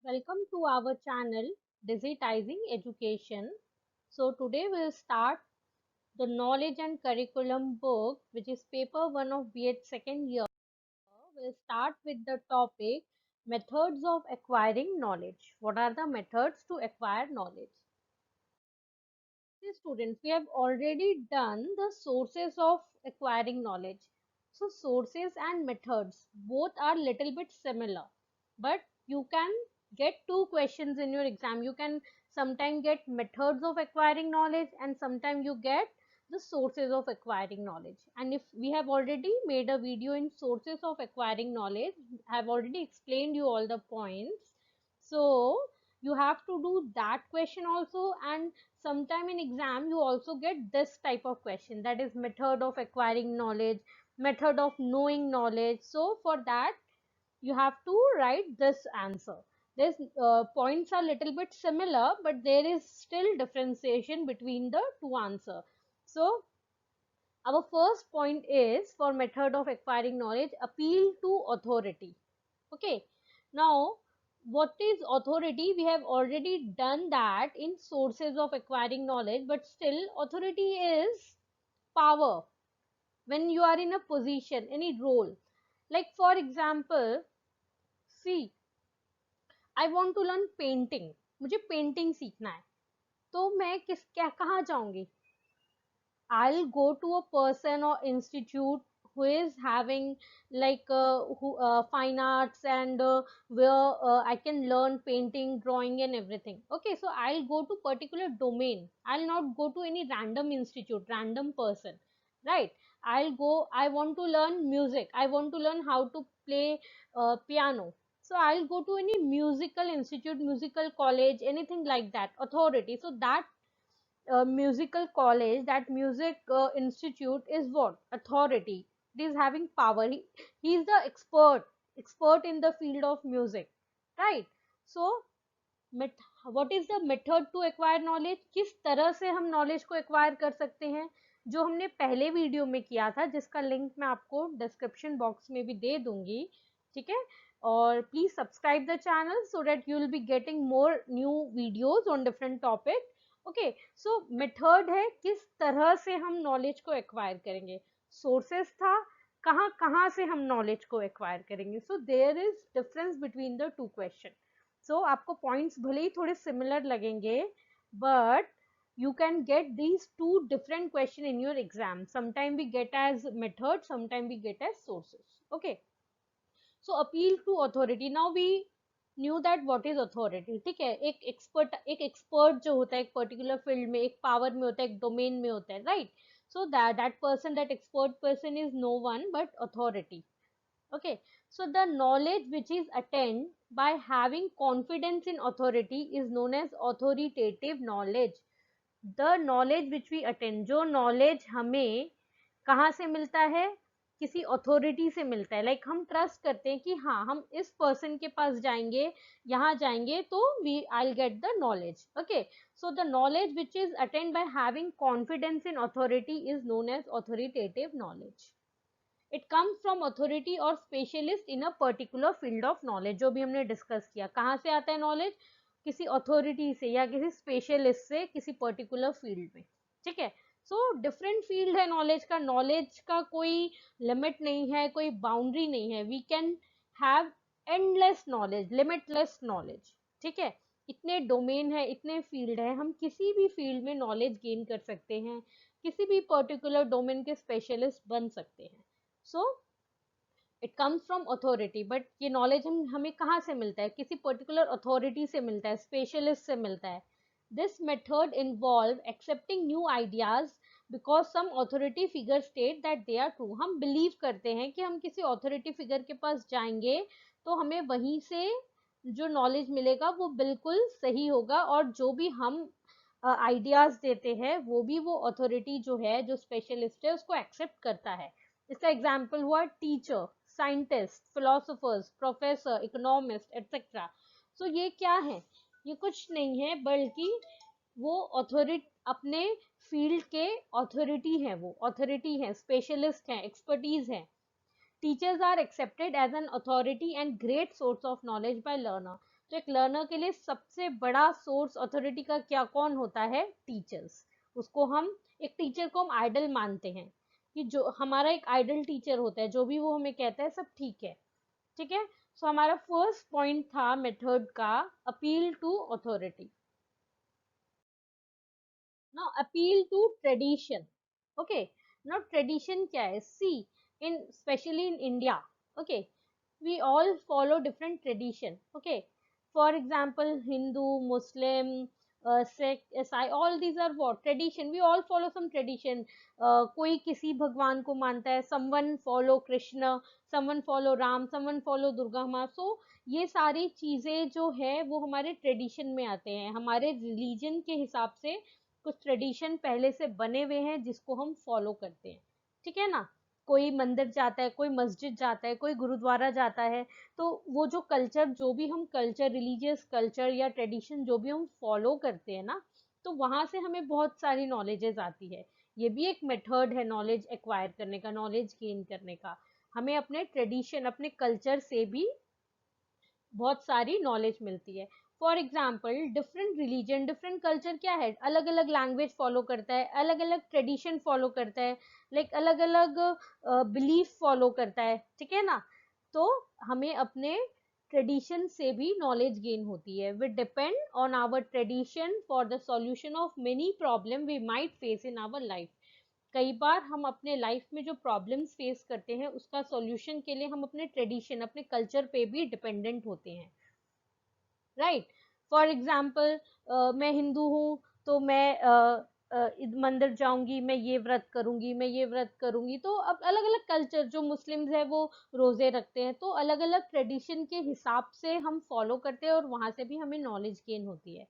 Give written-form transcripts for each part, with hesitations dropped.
Welcome to our channel Digitizing Education. So today we'll start the knowledge and curriculum book, which is paper 1 of B.Ed second year. We'll start with the topic methods of acquiring knowledge. What are the methods to acquire knowledge? See, students, we have already done the sources of acquiring knowledge. So sources and methods both are little bit similar, but you can get two questions in your exam. You can sometimes get methods of acquiring knowledge and sometimes you get the sources of acquiring knowledge. And if we have already made a video in sources of acquiring knowledge, I have already explained you all the points. So you have to do that question also, and sometime in exam you also get this type of question, that is method of acquiring knowledge, method of knowing knowledge. So for that you have to write this answer. This points are little bit similar, but there is still differentiation between the two answer. So our first point is, for method of acquiring knowledge, appeal to authority. Okay, now what is authority? We have already done that in sources of acquiring knowledge, but still authority is power when you are in a position, any role. Like for example, see, I want to learn painting. मुझे painting सीखना है, तो मैं किस क्या कहाँ जाऊंगी? I'll go to a person or institute who is having like fine arts, and where I can learn painting, drawing and everything. Okay, so I'll go to particular domain. I'll not go to any random institute, random person, right? I want to learn music. I want to learn how to play piano. So I'll go to any musical institute, musical college, anything like that, authority. So that musical college, that music institute is what? Authority. It is having power. He is the expert in the field of music, right? So met, what is the method to acquire knowledge? किस तरह से हम knowledge को acquire कर सकते हैं, जो हमने पहले वीडियो में किया था, जिसका लिंक मैं आपको डिस्क्रिप्शन बॉक्स में भी दे दूंगी, ठीक है? और please subscribe the channel so that you will be getting more new videos on different topic. Okay, so method है किस तरह से हम नॉलेज को एक्वायर करेंगे. सोर्सेस था, कहाँ कहाँ से हम नॉलेज को एक्वायर करेंगे. So there is difference between the two question. So आपको पॉइंट्स भले ही थोड़े सिमिलर लगेंगे, but you can get these two different question in your exam. Sometime we get as method, sometime we get as sources. Okay, so appeal to authority. Now we knew that what is authority. ठीक है, एक expert जो होता है एक particular field में, एक power में होता है, एक domain में होता है, right? So that person, that expert person is no one but authority. Okay, so the knowledge which is attained by having confidence in authority is known as authoritative knowledge. The knowledge which we attain, जो knowledge हमें कहाँ से मिलता है? किसी authority से मिलता है. लाइक हम ट्रस्ट करते हैं कि हाँ, हम इस पर्सन के पास जाएंगे, यहाँ जाएंगे तो we I get the knowledge. Okay, so the knowledge which is attained by having confidence in authority is known as authoritative knowledge. It comes from authority और specialist in a particular field of knowledge. जो भी हमने discuss किया, कहाँ से आता है knowledge? किसी अथॉरिटी से या किसी स्पेशलिस्ट से, किसी पर्टिकुलर फील्ड में. ठीक है, सो डिफरेंट फील्ड है नॉलेज का. नॉलेज का कोई लिमिट नहीं है, कोई बाउंड्री नहीं है. We can have endless knowledge, limitless knowledge. ठीक है, इतने डोमेन है, इतने फील्ड है, हम किसी भी फील्ड में नॉलेज गेन कर सकते हैं, किसी भी पर्टिकुलर डोमेन के स्पेशलिस्ट बन सकते हैं. So it comes from authority. But ये नॉलेज हमें कहाँ से मिलता है? किसी पर्टिकुलर अथॉरिटी से मिलता है, स्पेशलिस्ट से मिलता है. This method involve accepting new ideas because some authority figure state that they are true. हम बिलीव करते हैं कि हम किसी अथॉरिटी फिगर के पास जाएंगे तो हमें वहीं से जो नॉलेज मिलेगा वो बिल्कुल सही होगा, और जो भी हम आइडियाज देते हैं वो भी वो अथॉरिटी जो है, जो स्पेशलिस्ट है, उसको एक्सेप्ट करता है. इसका एग्जाम्पल हुआ teacher, scientist, philosophers, professor, economist etcetera. So ये क्या है? ये कुछ नहीं है बल्कि वो अथॉरिटी, अपने फील्ड के अथॉरिटी है, वो अथॉरिटी है, स्पेशलिस्ट है, एक्सपर्टीज है. Teachers are accepted as an authority and great source of knowledge by learner. तो एक लर्नर के लिए सबसे बड़ा सोर्स अथॉरिटी का क्या कौन होता है? टीचर्स। उसको हम एक टीचर को हम आइडल मानते हैं कि जो हमारा एक आइडल टीचर होता है, जो भी वो हमें कहता है सब ठीक है। ठीक है, सो हमारा फर्स्ट पॉइंट था मेथड का appeal to authority. Now appeal to tradition. Okay, now tradition क्या है? See, in specially in India, okay, we all follow different tradition. Okay, for example, Hindu, Muslim, Sikh, Isai, all these are what tradition. We all follow some tradition. कोई किसी भगवान को मानता है, someone follow Krishna, someone follow Ram, someone follow Durga माँ. So ये सारी चीजें जो है वो हमारे ट्रेडिशन में आते हैं, हमारे रिलीजन के हिसाब से कुछ ट्रेडिशन पहले से बने हुए हैं जिसको हम फॉलो करते हैं। ठीक है ना, कोई मंदिर जाता है, कोई मस्जिद जाता है, कोई गुरुद्वारा जाता है, तो वो जो कल्चर, जो भी हम कल्चर, रिलीजियस कल्चर या ट्रेडिशन जो भी हम फॉलो करते हैं ना, तो वहां से हमें बहुत सारी नॉलेजेस आती है। ये भी एक मेथड है नॉलेज एक्वायर करने का, नॉलेज गेन करने का। हमें अपने ट्रेडिशन, अपने कल्चर से भी बहुत सारी नॉलेज मिलती है। For example, different religion, different culture क्या है, अलग अलग लैंग्वेज फॉलो करता है, अलग अलग ट्रेडिशन फॉलो करता है, लाइक अलग अलग बिलीफ फॉलो करता है। ठीक है ना, तो हमें अपने ट्रेडिशन से भी नॉलेज गेन होती है। We depend on our tradition for the solution of many problem we might face in our life. कई बार हम अपने लाइफ में जो प्रॉब्लम्स फेस करते हैं उसका सॉल्यूशन के लिए हम अपने ट्रेडिशन, अपने कल्चर पे भी डिपेंडेंट होते हैं। राइट, फॉर एग्जाम्पल, मैं हिंदू हूँ तो मैं मंदिर जाऊंगी, मैं ये व्रत करूंगी, मैं ये व्रत करूंगी। तो अब अलग अलग कल्चर, जो मुस्लिम्स है वो रोजे रखते हैं, तो अलग अलग ट्रेडिशन के हिसाब से हम फॉलो करते हैं और वहां से भी हमें नॉलेज गेन होती है।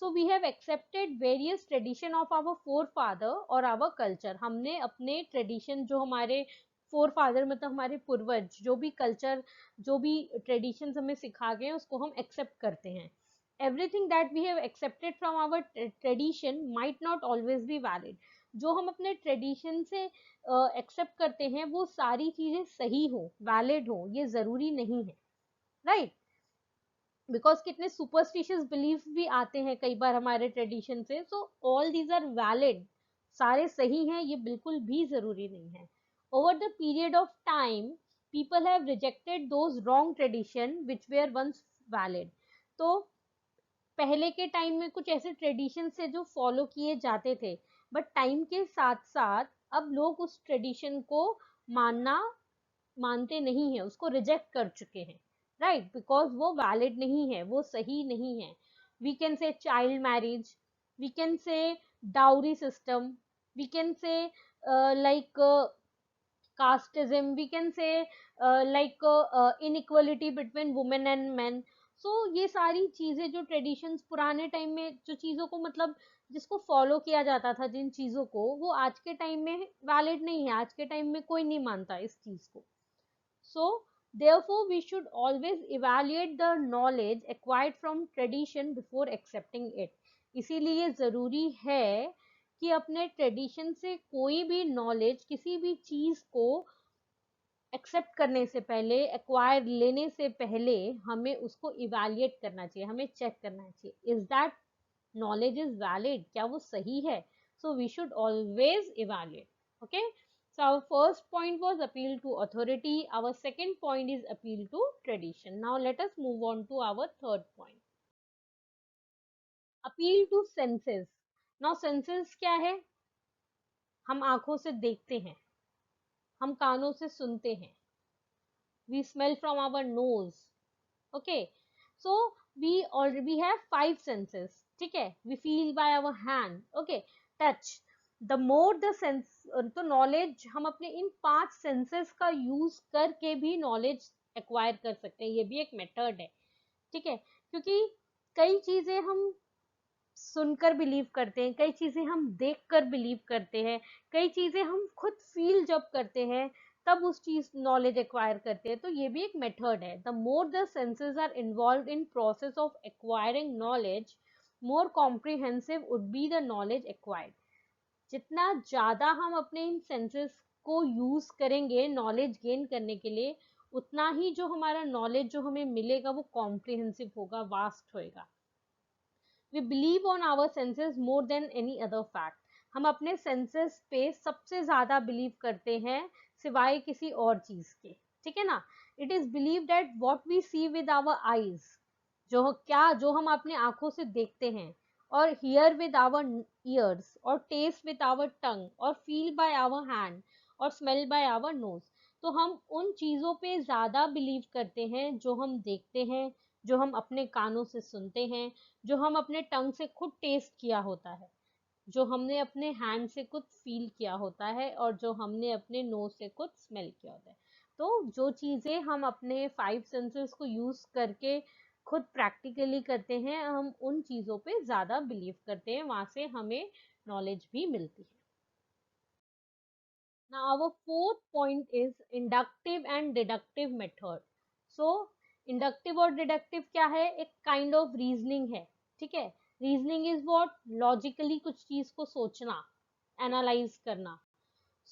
So we have accepted various tradition of our forefather और आवर कल्चर। हमने अपने ट्रेडिशन, जो हमारे फोर फादर मतलब हमारे पूर्वज, जो भी कल्चर, जो भी ट्रेडिशन हमें सिखा गए उसको हम एक्सेप्ट करते हैं। Everything that we have accepted from our tradition might not always be valid. जो हम अपने ट्रेडिशन से एक्सेप्ट करते हैं वो सारी चीजें सही हो, वैलिड हो, ये जरूरी नहीं है। राइट, बिकॉज कितने सुपरस्टिशियस बिलीफ भी आते हैं कई बार हमारे ट्रेडिशन से। So all these are valid, सारे सही हैं, ये बिल्कुल भी जरूरी नहीं है। Over the period of time people have rejected those wrong tradition which were once valid. तो पहले के टाइम में कुछ ऐसे ट्रेडिशन से जो फॉलो किए जाते थे, बट टाइम के साथ साथ अब लोग उस ट्रेडिशन को मानना मानते नहीं है, उसको रिजेक्ट कर चुके हैं। राइट, बिकॉज वो वैलिड नहीं है, वो सही नहीं है। We can say child marriage, we can say dowry system, we can say like casteism, we can say inequality between women and men. So ये सारी चीजें जो ट्रेडिशंस पुराने टाइम में जो चीजों को मतलब जिसको फॉलो किया जाता था, जिन चीजों को, वो आज के टाइम में वैलिड नहीं है, आज के टाइम में कोई नहीं मानता इस चीज को। So therefore we should always evaluate the knowledge acquired from tradition before accepting it. इसीलिए जरूरी है कि अपने ट्रेडिशन से कोई भी नॉलेज, किसी भी चीज को एक्सेप्ट करने से पहले, एक्वायर लेने से पहले, हमें उसको इवेल्युएट करना चाहिए, हमें चेक करना चाहिए, is that knowledge is valid, क्या वो सही है? So we should always evaluate. Okay, so our first point was appeal to authority, our second point is appeal to tradition. Now let us move on to our third point, appeal to senses. Now senses क्या है? हम आंखों से देखते हैं, हम कानों से सुनते हैं, we smell from our nose. Okay, so we have five senses. ठीक है, we feel by our hand. Okay, touch. The more the sense, तो नॉलेज हम अपने इन पांच सेंसेस का यूज करके भी नॉलेज एक्वायर कर सकते हैं, ये भी एक मेथड है। ठीक है, क्योंकि कई चीजें हम सुनकर बिलीव करते हैं, कई चीजें हम देखकर बिलीव करते हैं, कई चीजें हम खुद फील जब करते हैं तब उस चीज नॉलेज एक्वायर करते हैं। तो ये भी एक मेथड है। The more the senses are involve in process of acquiring knowledge, more comprehensive would be the knowledge acquired. जितना ज्यादा हम अपने इन सेंसेस को यूज करेंगे नॉलेज गेन करने के लिए, उतना ही जो हमारा नॉलेज जो हमें मिलेगा वो कॉम्प्रिहेंसिव होगा, वास्ट होएगा। We believe on our senses more than any other fact. हम अपने सेंसेस पे सबसे ज्यादा बिलीव करते हैं सिवाय किसी और चीज के, ठीक है ना। It is believe that what we see with our eyes, जो हम अपने आंखों से देखते हैं, और हियर विद आवर ईयर्स, और टेस्ट विद आवर टंग, और फील बाय आवर हैंड, और स्मेल बाय आवर नोज। तो हम उन चीजों पे ज्यादा बिलीव करते हैं जो हम देखते हैं, जो हम अपने कानों से सुनते हैं, जो हम अपने टंग से खुद टेस्ट किया होता है, जो हमने अपने हैंड से खुद फील किया होता है, और जो हमने अपने नोज से खुद स्मेल किया होता है। तो जो चीजें हम अपने 5 सेंसेस को यूज करके खुद प्रैक्टिकली करते हैं, हम उन चीजों पे ज्यादा बिलीव करते हैं, वहां से हमें नॉलेज भी मिलती है। Now our fourth point is inductive and deductive method. So inductive और deductive क्या है? एक kind of reasoning है, ठीक है। reasoning is what? logically कुछ चीज को सोचना, analyze करना।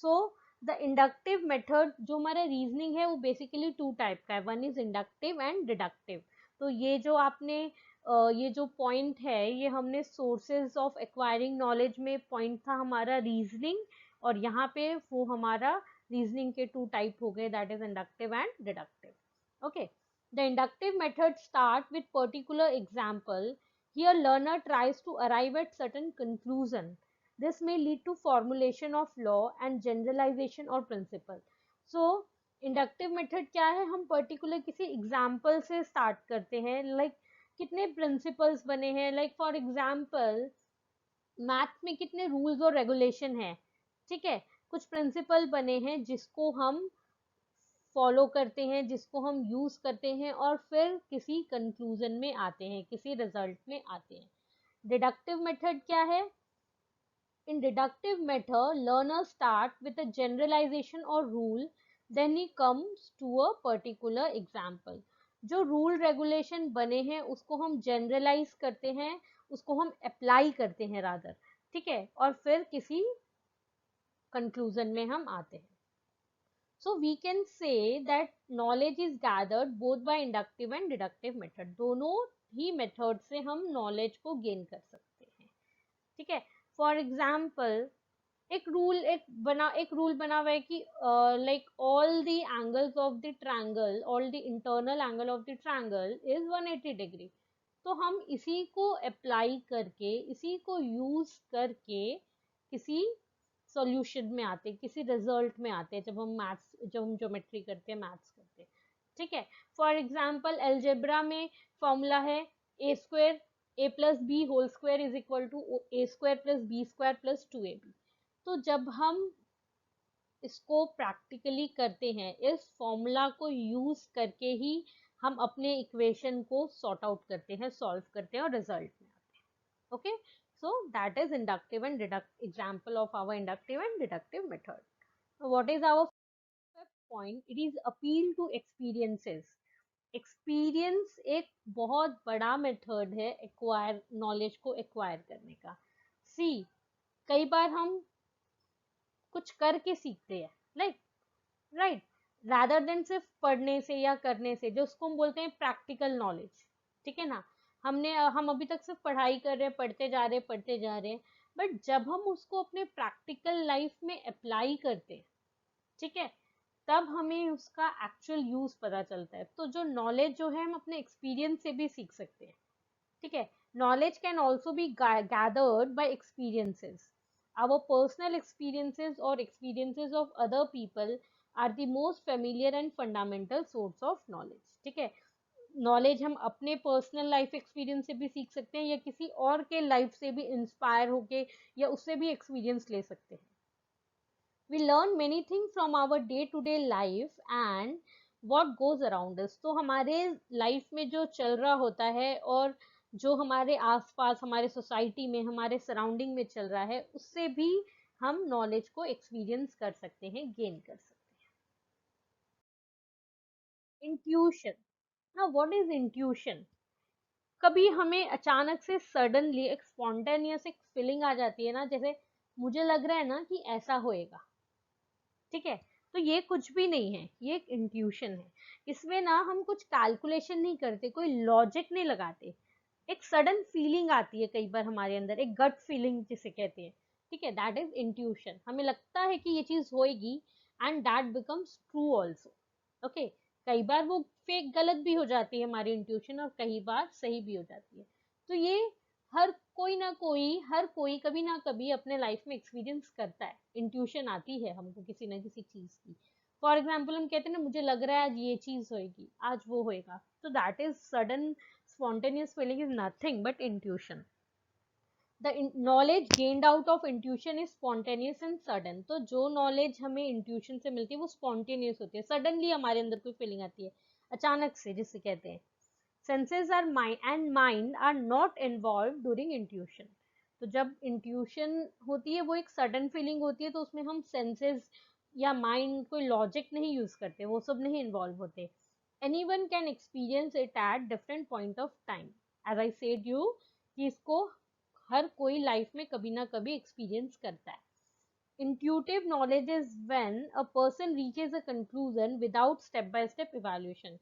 So the inductive method जो हमारा reasoning है वो basically 2 टाइप का है, one is inductive and deductive। तो ये जो आपने ये जो पॉइंट है, ये हमने सोर्सेज ऑफ एक्वायरिंग नॉलेज में पॉइंट था हमारा रीजनिंग, और यहाँ पे वो हमारा रीजनिंग के 2 टाइप हो गए, that is inductive and deductive. Okay, the inductive method start with particular example. Here learner tries to arrive at certain conclusion. This may lead to formulation of law and generalization or principle. So inductive method क्या है? हम particular किसी example से start करते हैं, like कितने principles बने हैं, लाइक फॉर एग्जाम्पल मैथ में कितने रूल्स और रेगुलेशन है, ठीक है। कुछ प्रिंसिपल बने हैं जिसको हम फॉलो करते हैं, जिसको हम यूज करते हैं, और फिर किसी कंक्लूजन में आते हैं, किसी रिजल्ट में आते हैं। डिडक्टिव मेथड क्या है? In deductive method, learners start with a generalization or rule, then he comes to a particular example. जो रूल रेगुलेशन बने हैं उसको हम जनरलाइज करते हैं, उसको हम अप्लाई करते हैं रादर, ठीक है, और फिर किसी कंक्लूजन में हम आते हैं। So we can say that knowledge is gathered both by inductive and deductive method। दोनों ही मेथड से हम नॉलेज को गेन कर सकते हैं, ठीक है। फॉर एग्जाम्पल एक रूल बना हुआ है कि like all the angles of the triangle, all the internal angle of the triangle is 180 degree. तो हम इसी को अप्लाई करके, इसी को यूज करके किसी सॉल्यूशन में आते हैं, किसी रिजल्ट में आते हैं, जब हम ज्योमेट्री करते हैं, मैथ्स करते हैं, ठीक है। फॉर एग्जाम्पल एल्जेब्रा में फॉर्मूला है a square a plus b whole square is equal to a square plus b square plus 2ab। तो जब हम इसको प्रैक्टिकली करते हैं, इस फॉर्मूला को यूज करके ही हम अपने इक्वेशन को सॉर्ट आउट करते हैं, सॉल्व करते हैं और रिजल्ट में आते हैं। Okay, so that is inductive and deductive example of our inductive and deductive method. So what is our fifth point? It is appeal to experiences. Experience एक बहुत बड़ा मेथड है एक्वायर नॉलेज को एक्वायर करने का। सी, कई बार हम कुछ करके सीखते हैं, लाइक राइट, रादर देन सिर्फ पढ़ने से या करने से, जो उसको हम बोलते हैं प्रैक्टिकल नॉलेज, ठीक है ना। हम अभी तक सिर्फ पढ़ाई कर रहे हैं, पढ़ते जा रहे हैं, बट जब हम उसको अपने प्रैक्टिकल लाइफ में अप्लाई करते हैं, ठीक है, तब हमें उसका एक्चुअल यूज पता चलता है। तो जो नॉलेज जो है हम अपने एक्सपीरियंस से भी सीख सकते हैं, ठीक है। Knowledge can also be gathered by experiences. Our personal experiences और experiences of other people are the most familiar and fundamental source of knowledge, ठीक है। नॉलेज हम अपने पर्सनल लाइफ एक्सपीरियंस से भी सीख सकते हैं, या किसी और के लाइफ से भी इंस्पायर होके या उससे भी एक्सपीरियंस ले सकते हैं। We learn many things from our day to day life and what goes around us। तो हमारे लाइफ में जो चल रहा होता है, और जो हमारे आसपास, हमारे सोसाइटी में, हमारे सराउंडिंग में चल रहा है, उससे भी हम नॉलेज को एक्सपीरियंस कर सकते हैं, गेन कर सकते हैं। इंट्यूशन। ना, व्हाट इज इंट्यूशन? कभी हमें अचानक से सडनली एक स्पॉन्टेनियस एक फीलिंग आ जाती है ना, जैसे मुझे लग रहा है ना कि ऐसा होएगा, ठीक है। तो ये कुछ भी नहीं है, ये एक इंट्यूशन है। इसमें ना हम कुछ कैलकुलेशन नहीं करते, कोई लॉजिक नहीं लगाते, एक सडन फीलिंग आती है कई बार हमारे अंदर, एक गट फीलिंग जिसे कहते हैं, ठीक है, दैट इज इंट्यूशन। हमें लगता है कि ये चीज होएगी and that becomes true also. Okay, कई बार वो फेक गलत भी हो जाती है हमारी इंट्यूशन, और कई बार सही भी हो जाती है। तो ये हर कोई कभी ना कभी अपने लाइफ में एक्सपीरियंस करता है, इंट्यूशन आती है हमको किसी ना किसी चीज की। फॉर एग्जाम्पल हम कहते हैं ना, मुझे लग रहा है आज ये चीज होएगी, आज वो होएगा, तो that is sudden spontaneous feeling is nothing but intuition. The knowledge gained out of intuition is spontaneous and sudden. तो जो knowledge हमें intuition से मिलती है वो spontaneous होती है, suddenly हमारे अंदर कोई feeling आती है, अचानक से, जिसे कहते हैं। Senses are mind and mind are not involved during intuition. तो जब intuition होती है वो एक sudden feeling होती है, तो उसमें हम senses या mind कोई logic नहीं use करते, वो सब नहीं involve होते। Anyone can experience it at different point of time. As I said you कि इसको हर कोई लाइफ में कभी ना कभी एक्सपीरियंस करता है। Intuitive knowledge is when a person reaches a conclusion without step by step evaluation.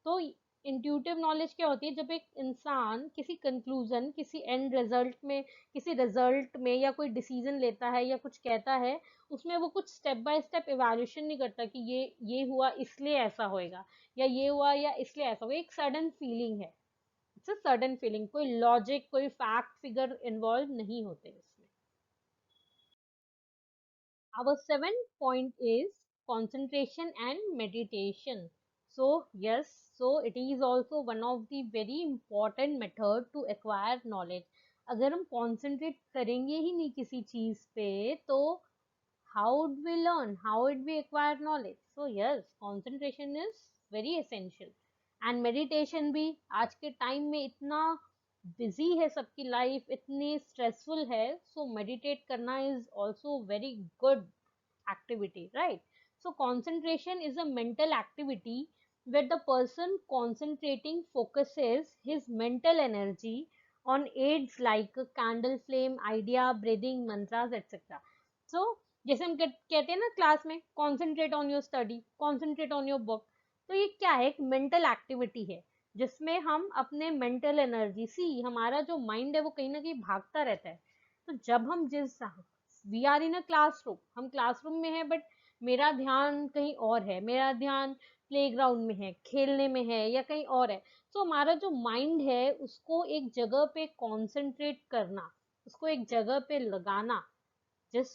तो इंट्यूटिव नॉलेज क्या होती है, जब एक इंसान किसी कंक्लूजन, किसी एंड रिजल्ट में, किसी रिजल्ट में या कोई डिसीजन लेता है या कुछ कहता है, उसमें वो कुछ स्टेप बाय स्टेप इवैल्यूएशन नहीं करता कि ये हुआ इसलिए ऐसा होएगा, या ये हुआ या इसलिए ऐसा होगा, एक सडन फीलिंग है, इट्स अ सडन फीलिंग, कोई लॉजिक कोई फैक्ट फिगर इन्वॉल्व नहीं होते इसमें। Our seventh point is concentration and meditation. So yes, so it is also one of the very important method to acquire knowledge. अगर हम concentrate करेंगे ही नहीं किसी चीज पे, तो how would we learn, how would we acquire knowledge? So yes, concentration is very essential. And meditation भी, आज के टाइम में इतना बिजी है सबकी लाइफ, इतनी स्ट्रेसफुल है, सो मेडिटेट करना is also very good activity, right? So concentration is a mental activity where the person concentrating focuses his mental energy on aids like a candle flame, idea, breathing, mantras, etc. So जैसे हम कहते हैं ना class में, concentrate on your study, concentrate on your book, तो ये क्या है, एक मेंटल एक्टिविटी है जिसमें हम अपने मेंटल एनर्जी, सी हमारा जो माइंड है वो कहीं ना कहीं भागता रहता है। तो जब हम जिस, we are in a classroom, हम क्लासरूम में है, बट मेरा ध्यान कहीं और है, मेरा ध्यान प्लेग्राउंड में है, खेलने में है, या कहीं और है, तो हमारा जो माइंड है उसको एक जगह पे कॉन्सेंट्रेट करना, उसको एक जगह पे लगाना, जिस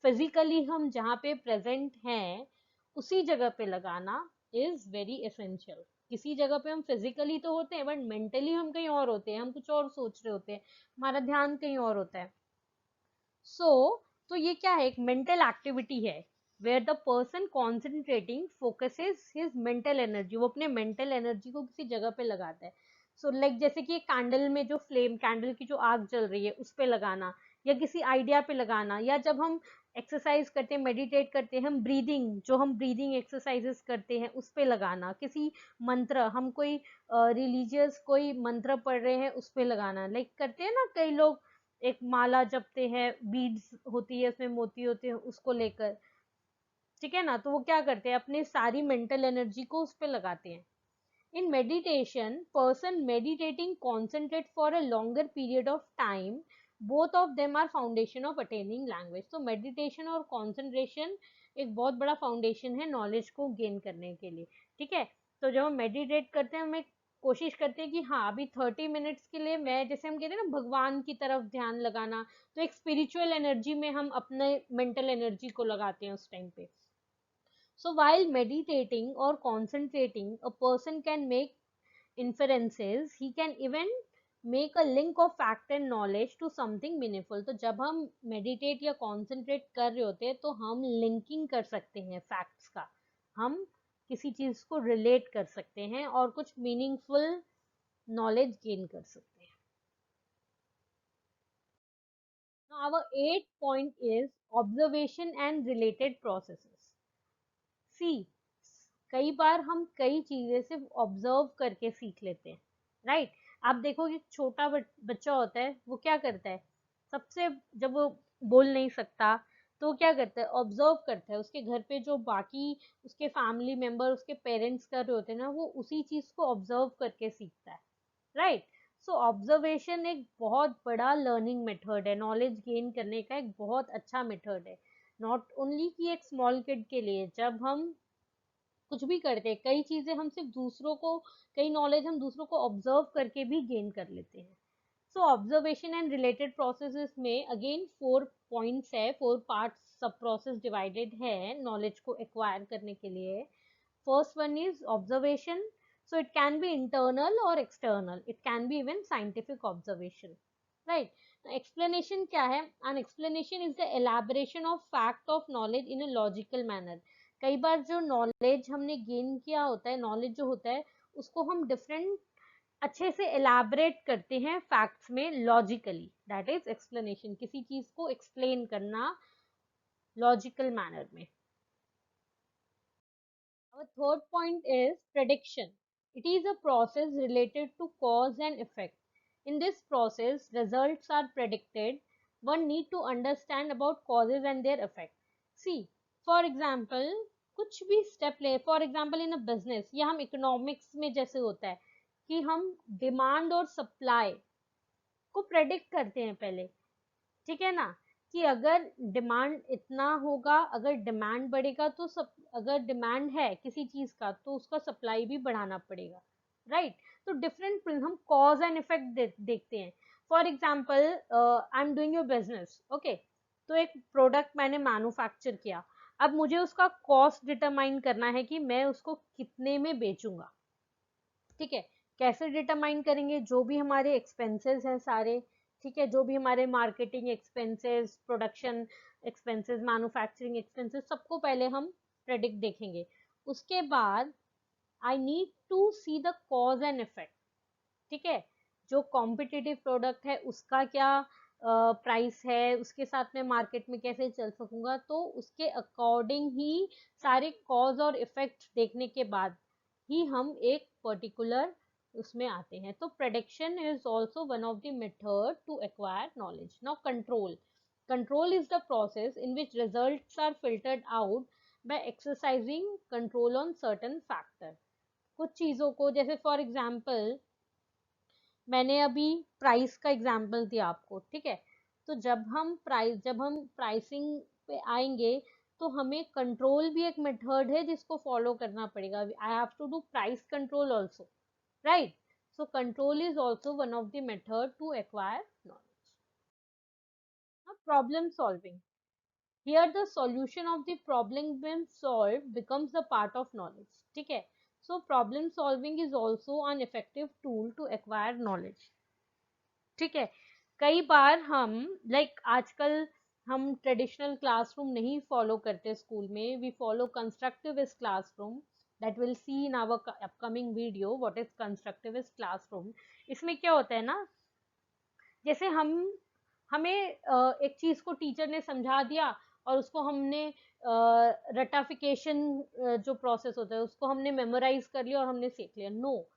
फिजिकली हम जहाँ पे प्रेजेंट हैं उसी जगह पे लगाना इज वेरी एसेंशियल। किसी जगह पे हम फिजिकली तो होते हैं, बट मेंटली हम कहीं और होते हैं, हम कुछ और सोच रहे होते हैं, हमारा ध्यान कहीं और होता है। तो ये क्या है, एक मेंटल एक्टिविटी है where the person concentrating focuses his mental energy, वो अपने मेंटल एनर्जी को किसी जगह पे लगाता है। सो लाइक जैसे कि कैंडल में जो फ्लेम, कैंडल की जो आग जल रही है उस पे लगाना, या किसी आइडिया पे लगाना, या जब हम एक्सरसाइज करते हैं, मेडिटेट करते हैं, हम ब्रीदिंग, जो हम ब्रीदिंग एक्सरसाइजेस करते हैं उस पे लगाना, किसी मंत्र, हम कोई रिलीजियस कोई मंत्र पढ़ रहे हैं उस पे लगाना, लाइक करते हैं ना कई लोग, एक माला जपते हैं, बीड्स होती है उसमें मोती होते हैं, उसको लेकर, ठीक है ना, तो वो क्या करते हैं, अपने सारी मेंटल एनर्जी को उस पे लगाते हैं। In meditation, person meditating concentrate for a longer period of time, both of them are foundation of attaining language. तो मेडिटेशन और कॉन्सेंट्रेशन एक बहुत बड़ा फाउंडेशन है नॉलेज को गेन करने के लिए, ठीक है। तो जब हम मेडिटेट करते हैं, हमें कोशिश करते हैं कि हाँ अभी 30 मिनट्स के लिए मैं, जैसे हम कहते हैं ना भगवान की तरफ ध्यान लगाना, तो एक स्पिरिचुअल एनर्जी में हम अपने मेंटल एनर्जी को लगाते हैं उस टाइम पे। So while meditating or concentrating, a person can make inferences, he can even make a link of fact and knowledge to something meaningful. तो जब हम meditate या concentrate कर रहे होते हैं तो हम linking कर सकते हैं facts का, हम किसी चीज को relate कर सकते हैं और कुछ meaningful knowledge gain कर सकते हैं। Now our eighth point is observation and related processes. सी, कई बार हम कई चीजें सिर्फ ऑब्जर्व करके सीख लेते हैं, राइट। आप देखोगे छोटा बच्चा होता है, वो क्या करता है, सबसे, जब वो बोल नहीं सकता तो क्या करता है, ऑब्जर्व करता है, उसके घर पे जो बाकी उसके फैमिली मेंबर उसके पेरेंट्स कर रहे होते हैं ना, वो उसी चीज को ऑब्जर्व करके सीखता है, राइट। सो ऑब्जर्वेशन एक बहुत बड़ा लर्निंग मेथड है, नॉलेज गेन करने का एक बहुत अच्छा मेथड है। नॉट ओनली कि एक स्मॉल किड के लिए, जब हम कुछ भी करते हैं, कई चीजें हम सिर्फ दूसरों को, कई नॉलेज हम दूसरों को ऑब्जर्व करके भी गेन कर लेते हैं। सो ऑब्जर्वेशन एंड रिलेटेड प्रोसेसेस में अगेन 4 पॉइंट्स है, 4 पार्ट्स सब प्रोसेस डिवाइडेड है नॉलेज को एक्वायर करने के लिए। First one is observation. So it can be internal or external. It can be even scientific observation. Right. Now, explanation क्या है? An explanation is the elaboration of fact of knowledge in a logical manner. कई बार जो knowledge हमने gain किया होता है, knowledge जो होता है, उसको हम different अच्छे से elaborate करते हैं facts में logically. That is explanation. किसी चीज को explain करना logical manner में. Our third point is prediction. It is a process related to cause and effect. In this process, results are predicted. One need to understand about causes and their effect. See, for example, कुछ भी step ले, for example in a business, या हम economics में जैसे होता है कि हम डिमांड और सप्लाई को प्रेडिक्ट करते हैं पहले, ठीक है ना, कि अगर डिमांड इतना होगा, अगर डिमांड बढ़ेगा तो सब, अगर डिमांड है किसी चीज का तो उसका सप्लाई भी बढ़ाना पड़ेगा, राइट। तो डिफरेंट हम कॉज एंड इफेक्ट देखते हैं। For example I am doing your business, okay, तो एक प्रोडक्ट मैंने मैन्युफैक्चर किया, अब मुझे उसका कॉस्ट डिटरमाइन करना है कि मैं उसको कितने में बेचूंगा, ठीक है। कैसे डिटरमाइन करेंगे, जो भी हमारे एक्सपेंसेस हैं सारे, ठीक है, जो भी हमारे marketing expenses, production expenses, manufacturing expenses, सबको पहले हम प्रेडिक्ट देखेंगे। उसके बाद I need to see the cause and effect, ठीक है। जो कॉम्पिटिटिव प्रोडक्ट है उसका क्या प्राइस है, उसके साथ में मार्केट में कैसे चल सकूंगा, तो उसके अकॉर्डिंग ही सारे कॉज और इफेक्ट देखने के बाद ही हम एक पर्टिकुलर उसमें आते हैं। तो prediction is also one of the method to acquire knowledge. Now control, control is the process in which results are filtered out by exercising control on certain factor. कुछ चीजों को, जैसे फॉर एग्जाम्पल मैंने अभी प्राइस का example दिया आपको, ठीक है। तो जब हम प्राइसिंग पे आएंगे तो हमें कंट्रोल भी एक मेथड है जिसको फॉलो करना पड़ेगा। I have to do price control also, right. So control is also one of the method to acquire knowledge. Problem solving, here the solution of the problem when solved becomes a part of knowledge, ठीक है। so problem solving is also an effective tool to acquire knowledge, ठीक है। कई बार हम आजकल हम traditional classroom नहीं फॉलो करते स्कूल में, we follow constructivist classroom, that will see in our upcoming video what is constructivist classroom. इसमें क्या होता है ना, जैसे हमें एक चीज को टीचर ने समझा दिया और उसको हमने रटाफिकेशन जो प्रोसेस होता है उसको हमने मेमोराइज कर लिया और हमने सीख लिया। No,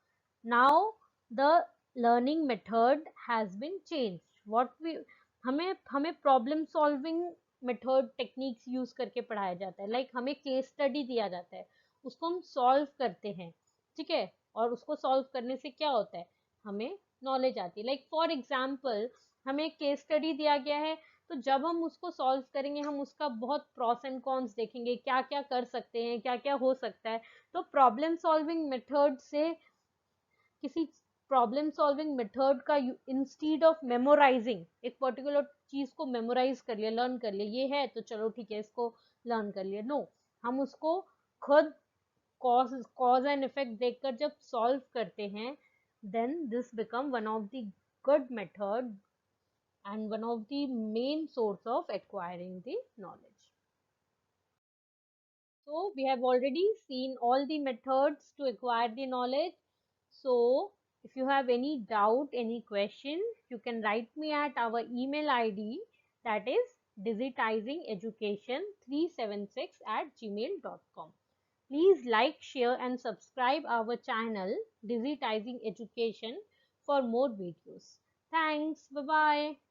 now the learning method has been change. What we, हमें हमें problem solving method techniques use करके पढ़ाया जाता है। हमें केस स्टडी दिया जाता है, उसको हम सॉल्व करते हैं, ठीक है। और उसको सॉल्व करने से क्या होता है, हमें नॉलेज आती है। फॉर एग्जाम्पल हमें केस स्टडी दिया गया है, तो जब हम उसको सॉल्व करेंगे हम उसका बहुत प्रोस एंड कॉन्स देखेंगे, क्या क्या कर सकते हैं, क्या क्या हो सकता है। तो प्रॉब्लम सॉल्विंग मेथड से, किसी प्रॉब्लम सॉल्विंग मेथड का इंस्टीड ऑफ मेमोराइजिंग, एक पर्टिकुलर चीज को मेमोराइज कर लिया, लर्न कर लिया, ये है तो चलो ठीक है इसको लर्न कर लिया, नो, हम उसको खुद cause and effect देखकर जब सॉल्व करते हैं, then this become one of the good method and one of the main source of acquiring the knowledge. So we have already seen all the methods to acquire the knowledge. So if you have any doubt, any question, you can write me at our email ID, that is digitizingeducation376@gmail.com. Please like, share and subscribe our channel Digitizing Education for more videos. Thanks. Bye bye.